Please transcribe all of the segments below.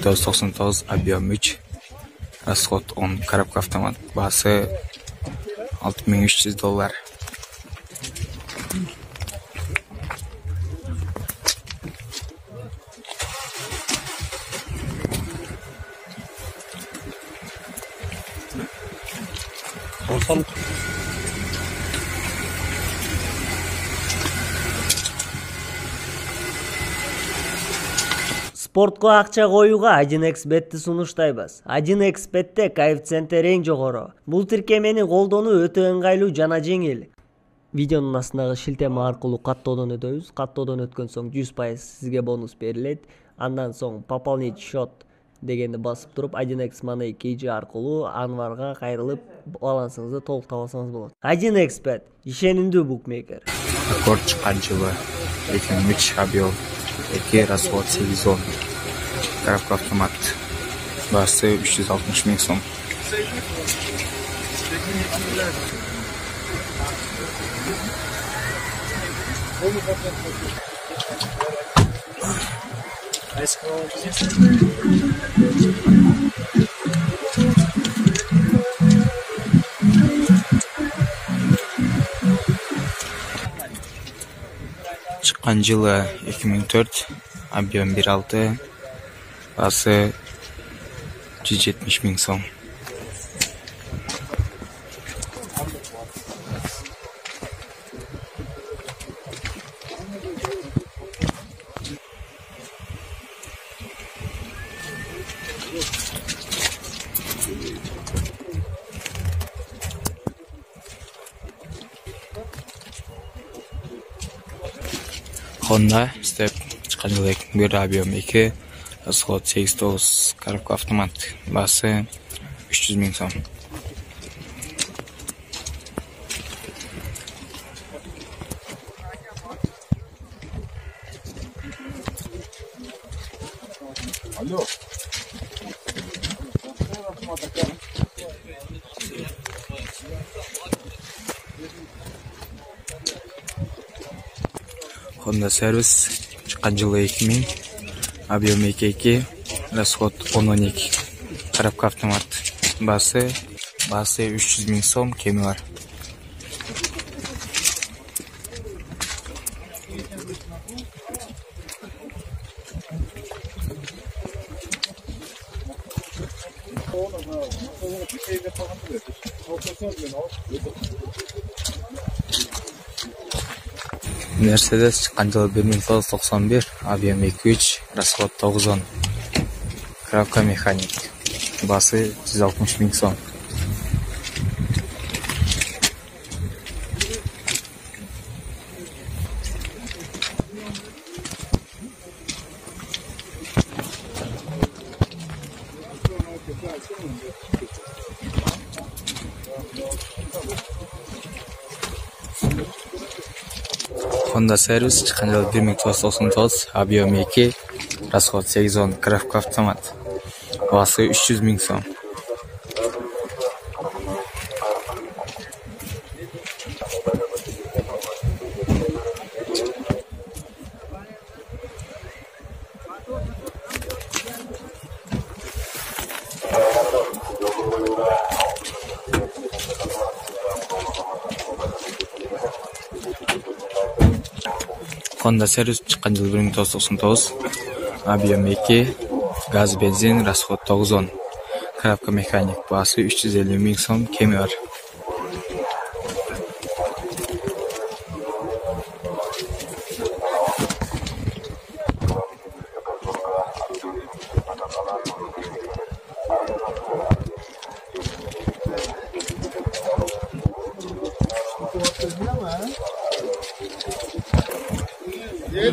1999, объем 3, расход 10, коробка автомат, басы $6300. Спортко акча коюуга 1xbetти сунуштайбыз. 1xbetте коэффициенти эң жогору. Бул тиркемени колдонуу өтө ыңгайлуу жана жеңил. Видеонун астындагы шилтеме аркылуу каттоодон өтөбүз. Каттоодон өткөн соң 100% сизге бонус берилет. Андан соң пополнить счет дегенди басып туруп 1x Money KG аркылуу Анварга кайрылып балансыңызды толуктап алсаңыз болот. 1xbet ишенимдүү букмекер. Аккорд чыккан жылы 2003, объем 2, расход 8, коробка автомат, басы $360 000. Чыккан жылы 2004, объем 1.6, басы $170 000. Honda Step чыккан жылы 2001, объем 2, расход 8, коробка автомат, басы $300 000. Honda сервис чыккан жылы 2000, объем 2.2, расход 10-12, коробка автомат, басы $300 000, кеми бар. Mercedes чыккан жылы 1991, объем 2.3, расход 9, коробка механик, басы $160 000. Honda сервис чыккан жылы 1999, объем 2, расход 8, коробка автомат, басы $300 000. Honda сервис чыккан жылы 1999, объем 2, газ бензин, расход 9, коробка механик, басы $350 000, кеми бар.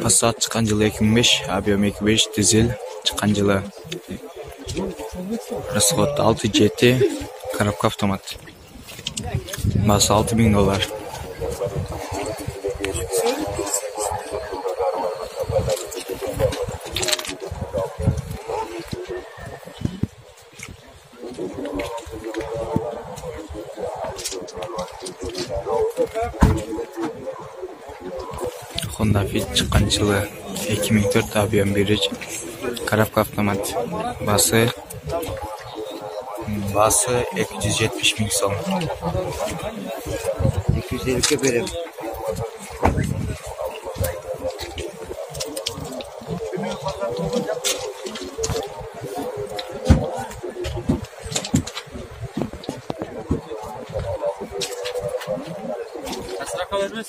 Passat чыккан жылы 2005, объем 2.5, дизель чыккан жылы, расход 6-7, коробка автомат, басы $6000. Honda Fit чыккан жылы 2004, объем 1, Коробка автомат. Басы 270 ming so'm. 250'e berem. Asra kalır mı?